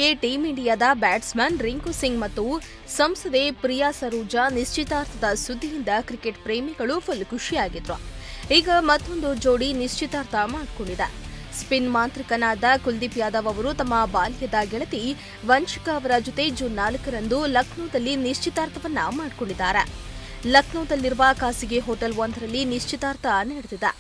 ಇತ್ತೀಚೆಗೆ ಟೀಂ ಇಂಡಿಯಾದ ಬ್ಯಾಟ್ಸ್ಮನ್ ರಿಂಕು ಸಿಂಗ್ ಮತ್ತು ಸಂಸದೆ ಪ್ರಿಯಾ ಸರೂಜಾ ನಿಶ್ಚಿತಾರ್ಥದ ಸುದ್ದಿಯಿಂದ ಕ್ರಿಕೆಟ್ ಪ್ರೇಮಿಗಳು ಫುಲ್ ಖುಷಿಯಾಗಿದ್ರು. ಈಗ ಮತ್ತೊಂದು ಜೋಡಿ ನಿಶ್ಚಿತಾರ್ಥ ಮಾಡಿಕೊಂಡಿದೆ. ಸ್ಪಿನ್ ಮಾಂತ್ರಿಕನಾದ ಕುಲ್ದೀಪ್ ಯಾದವ್ ಅವರು ತಮ್ಮ ಬಾಲ್ಯದ ಗೆಳತಿ ವಂಶಿಕಾ ಅವರ ಜೊತೆ ಜೂನ್ 4ರಂದು ಲಕ್ನೋದಲ್ಲಿ ನಿಶ್ಚಿತಾರ್ಥವನ್ನ ಮಾಡಿಕೊಂಡಿದ್ದಾರೆ. ಲಕ್ನೋದಲ್ಲಿರುವ ಖಾಸಗಿ ಹೋಟೆಲ್ ಒಂದರಲ್ಲಿ ನಿಶ್ಚಿತಾರ್ಥ ನಡೆದಿದೆ.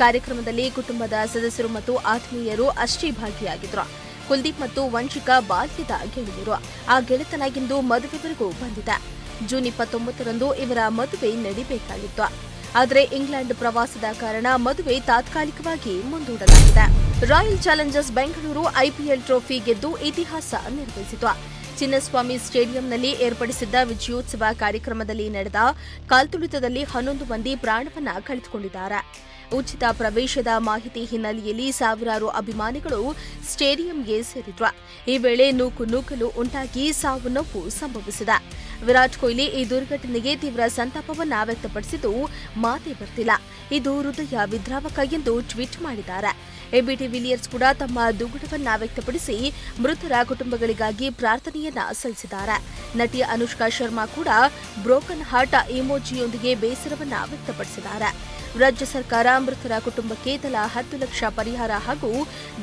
ಕಾರ್ಯಕ್ರಮದಲ್ಲಿ ಕುಟುಂಬದ ಸದಸ್ಯರು ಮತ್ತು ಆತ್ಮೀಯರು ಅಷ್ಟೇ ಭಾಗಿಯಾಗಿದ್ರು. ಕುಲ್ದೀಪ್ ಮತ್ತು ವಂಶಿಕಾ ಬಾಲ್ಯದ ಗೆಳೆಯರು. ಆ ಗೆಳೆತನ ಇಂದು ಮದುವೆವರೆಗೂ ಬಂದಿದೆ. ಜೂನ್ 29ರಂದು ಇವರ ಮದುವೆ ನಡೆಯಬೇಕಾಗಿತ್ತು. ಆದರೆ ಇಂಗ್ಲೆಂಡ್ ಪ್ರವಾಸದ ಕಾರಣ ಮದುವೆ ತಾತ್ಕಾಲಿಕವಾಗಿ ಮುಂದೂಡಲಾಗಿದೆ. Royal Challengers Bengaluru IPL trophy ಗೆದ್ದು ಇತಿಹಾಸ ನಿರ್ಮಿಸಿತು. ಚಿನ್ನಸ್ವಾಮಿ ಸ್ಟೇಡಿಯಂನಲ್ಲಿ ಏರ್ಪಡಿಸಿದ್ದ ವಿಜಯೋತ್ಸವ ಕಾರ್ಯಕ್ರಮದಲ್ಲಿ ನಡೆದ ಕಾಲ್ತುಳಿತದಲ್ಲಿ 11 ಮಂದಿ ಪ್ರಾಣವನ್ನ ಕಳೆದುಕೊಂಡಿದ್ದಾರೆ. ಉಚಿತ ಪ್ರವೇಶದ ಮಾಹಿತಿ ಹಿನ್ನೆಲೆಯಲ್ಲಿ ಸಾವಿರಾರು ಅಭಿಮಾನಿಗಳು ಸ್ಟೇಡಿಯಂಗೆ ಸೇರಿದ್ರು. ಈ ವೇಳೆ ನೂಕುನುಗ್ಗಲು ಉಂಟಾಗಿ ಸಾವು ನೋವು ಸಂಭವಿಸಿದೆ. ವಿರಾಟ್ ಕೊಹ್ಲಿ ಈ ದುರ್ಘಟನೆಗೆ ತೀವ್ರ ಸಂತಾಪವನ್ನ ವ್ಯಕ್ತಪಡಿಸಿದ್ದು ಮಾತೇ ಬರ್ತಿಲ್ಲ, ಇದು ಹೃದಯ ವಿದ್ರಾವಕ ಎಂದು ಟ್ವೀಟ್ ಮಾಡಿದ್ದಾರೆ. ಎಬಿಟಿ ವಿಲಿಯರ್ಸ್ ಕೂಡ ತಮ್ಮ ದುಗುಡವನ್ನ ವ್ಯಕ್ತಪಡಿಸಿ ಮೃತರ ಕುಟುಂಬಗಳಿಗಾಗಿ ಪ್ರಾರ್ಥನೆಯನ್ನ ಸಲ್ಲಿಸಿದ್ದಾರೆ. ನಟಿ ಅನುಷ್ಕಾ ಶರ್ಮಾ ಕೂಡ ಬ್ರೋಕನ್ ಹಾರ್ಟ್ ಇಮೋಜಿಯೊಂದಿಗೆ ಬೇಸರವನ್ನ ವ್ಯಕ್ತಪಡಿಸಿದ್ದಾರೆ. ರಾಜ್ಯ ಸರ್ಕಾರ ಮೃತರ ಕುಟುಂಬಕ್ಕೆ ತಲಾ 10 ಲಕ್ಷ ಪರಿಹಾರ ಹಾಗೂ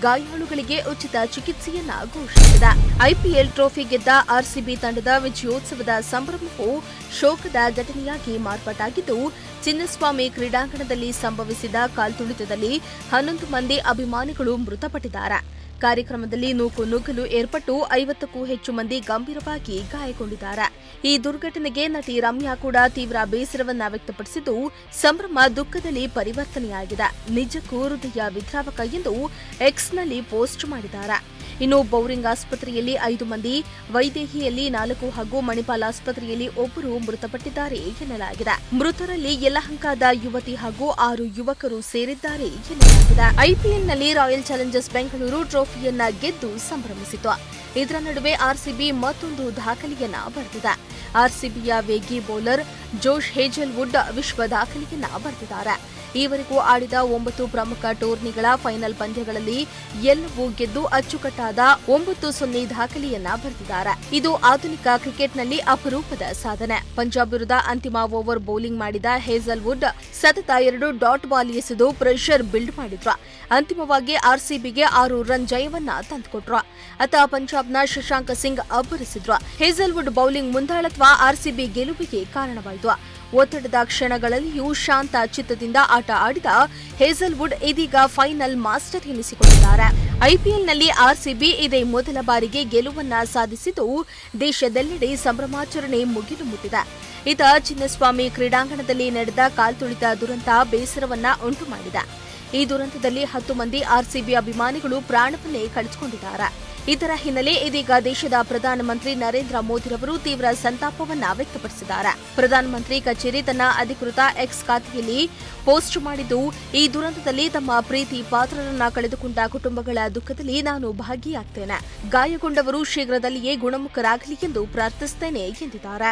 ಗಾಯಾಳುಗಳಿಗೆ ಉಚಿತ ಚಿಕಿತ್ಸೆಯನ್ನ ಘೋಷಿಸಿದೆ. ಐಪಿಎಲ್ ಟ್ರೋಫಿ ಗೆದ್ದ ಆರ್ಸಿಬಿ ತಂಡದ ವಿಜಯೋತ್ಸವದ ಸಂಭ್ರಮವು ಶೋಕದ ಘಟನೆಯಾಗಿ ಮಾರ್ಪಾಟಾಗಿದ್ದು, ಚಿನ್ನಸ್ವಾಮಿ ಕ್ರೀಡಾಂಗಣದಲ್ಲಿ ಸಂಭವಿಸಿದ ಕಾಲ್ತುಳಿತದಲ್ಲಿ 11 ಮಂದಿ ಅಭಿಮಾನಿಗಳು ಮೃತಪಟ್ಟಿದ್ದಾರೆ. ಕಾರ್ಯಕ್ರಮದಲ್ಲಿ ನೂಕುನುಗ್ಗಲು ಏರ್ಪಟ್ಟು 50ಕ್ಕೂ ಹೆಚ್ಚು ಮಂದಿ ಗಂಭೀರವಾಗಿ ಗಾಯಗೊಂಡಿದ್ದಾರೆ. ಈ ದುರ್ಘಟನೆಗೆ ನಟಿ ರಮ್ಯಾ ಕೂಡ ತೀವ್ರ ಬೇಸರವನ್ನ ವ್ಯಕ್ತಪಡಿಸಿದ್ದು, ಸಂಭ್ರಮ ದುಃಖದಲ್ಲಿ ಪರಿವರ್ತನೆಯಾಗಿದೆ, ನಿಜಕ್ಕೂ ಹೃದಯ ವಿದ್ರಾವಕ ಎಂದು ಎಕ್ಸ್ನಲ್ಲಿ ಪೋಸ್ಟ್ ಮಾಡಿದ್ದಾರೆ. ಇನ್ನು ಬೌರಿಂಗ್ ಆಸ್ಪತ್ರೆಯಲ್ಲಿ 5 ಮಂದಿ, ವೈದೇಹಿಯಲ್ಲಿ 4 ಹಾಗೂ ಮಣಿಪಾಲ್ ಆಸ್ಪತ್ರೆಯಲ್ಲಿ 1 ಮೃತಪಟ್ಟಿದ್ದಾರೆ ಎನ್ನಲಾಗಿದೆ. ಮೃತರಲ್ಲಿ ಯಲಹಂಕದ ಯುವತಿ ಹಾಗೂ 6 ಯುವಕರು ಸೇರಿದ್ದಾರೆ ಎನ್ನಲಾಗಿದೆ. ಐಪಿಎಲ್ನಲ್ಲಿ ರಾಯಲ್ ಚಾಲೆಂಜರ್ಸ್ ಬೆಂಗಳೂರು ಟ್ರೋಫಿಯನ್ನ ಗೆದ್ದು ಸಂಭ್ರಮಿಸಿತು. ಇದರ ನಡುವೆ ಆರ್ಸಿಬಿ ಮತ್ತೊಂದು ದಾಖಲೆಯನ್ನ ಬರೆದಿದೆ. ಆರ್ಸಿಬಿಯ ವೇಗಿ ಬೌಲರ್ ಜೋಶ್ ಹೇಜಲ್ವುಡ್ ವಿಶ್ವ ದಾಖಲೆಯನ್ನ ಬರೆದಿದ್ದಾರೆ. ಈವರೆಗೂ ಆಡಿದ 9 ಪ್ರಮುಖ ಟೂರ್ನಿಗಳ ಫೈನಲ್ ಪಂದ್ಯಗಳಲ್ಲಿ ಎಲ್ಲವೂ ಗೆದ್ದು ಅಚ್ಚುಕಟ್ಟಾದ 9-0 ದಾಖಲೆಯನ್ನ ಬರೆದಿದ್ದಾರೆ. ಇದು ಆಧುನಿಕ ಕ್ರಿಕೆಟ್ನಲ್ಲಿ ಅಪರೂಪದ ಸಾಧನೆ. ಪಂಜಾಬ್ ವಿರುದ್ಧ ಅಂತಿಮ ಓವರ್ ಬೌಲಿಂಗ್ ಮಾಡಿದ ಹೇಜಲ್ವುಡ್ ಸತತ 2 ಡಾಟ್ ಬಾಲ್ ಎಸೆದು ಪ್ರೆಷರ್ ಬಿಲ್ಡ್ ಮಾಡಿದ್ರು. ಅಂತಿಮವಾಗಿ ಆರ್ಸಿಬಿಗೆ 6 ರನ್ ಜಯವನ್ನ ತಂದುಕೊಟ್ರು. ಅತ ಪಂಜಾಬ್ನ ಶಶಾಂಕ್ ಸಿಂಗ್ ಅಬ್ಬರಿಸಿದ್ರು. ಹೇಜಲ್ವುಡ್ ಬೌಲಿಂಗ್ ಮುಂದಾಳತ್ವ ಆರ್ಸಿಬಿ ಗೆಲುವಿಗೆ ಕಾರಣವಾಯಿತು. ಒತ್ತಡದ ಕ್ಷಣಗಳಲ್ಲಿಯೂ ಶಾಂತ ಚಿತ್ತದಿಂದ ಆಟ ಆಡಿದ ಹೇಜಲ್ವುಡ್ ಇದೀಗ ಫೈನಲ್ ಮಾಸ್ಟರ್ ಎನಿಸಿಕೊಂಡಿದ್ದಾರೆ. ಐಪಿಎಲ್ನಲ್ಲಿ ಆರ್ಸಿಬಿ ಇದೇ ಮೊದಲ ಬಾರಿಗೆ ಗೆಲುವನ್ನ ಸಾಧಿಸಿದ್ದು, ದೇಶದೆಲ್ಲೆಡೆ ಸಂಭ್ರಮಾಚರಣೆ ಮುಗಿಲು ಮುಟ್ಟಿದೆ. ಇತ ಚಿನ್ನಸ್ವಾಮಿ ಕ್ರೀಡಾಂಗಣದಲ್ಲಿ ನಡೆದ ಕಾಲ್ತುಳಿತ ದುರಂತ ಬೇಸರವನ್ನ ಉಂಟು ಮಾಡಿದೆ. ಈ ದುರಂತದಲ್ಲಿ 10 ಮಂದಿ ಆರ್ಸಿಬಿ ಅಭಿಮಾನಿಗಳು ಪ್ರಾಣವನ್ನೇ ಕಳೆದುಕೊಂಡಿದ್ದಾರೆ. ಇದರ ಹಿನ್ನೆಲೆ ಇದೀಗ ದೇಶದ ಪ್ರಧಾನಮಂತ್ರಿ ನರೇಂದ್ರ ಮೋದಿರವರು ತೀವ್ರ ಸಂತಾಪವನ್ನ ವ್ಯಕ್ತಪಡಿಸಿದ್ದಾರೆ. ಪ್ರಧಾನಮಂತ್ರಿ ಕಚೇರಿ ತನ್ನ ಅಧಿಕೃತ ಎಕ್ಸ್ ಖಾತೆಯಲ್ಲಿ ಪೋಸ್ಟ್ ಮಾಡಿದ್ದು, ಈ ದುರಂತದಲ್ಲಿ ತಮ್ಮ ಪ್ರೀತಿ ಪಾತ್ರರನ್ನ ಕಳೆದುಕೊಂಡ ಕುಟುಂಬಗಳ ದುಃಖದಲ್ಲಿ ನಾನು ಭಾಗಿಯಾಗ್ತೇನೆ. ಗಾಯಗೊಂಡವರು ಶೀಘ್ರದಲ್ಲಿಯೇ ಗುಣಮುಖರಾಗಲಿ ಎಂದು ಪ್ರಾರ್ಥಿಸುತ್ತೇನೆ ಎಂದಿದ್ದಾರೆ.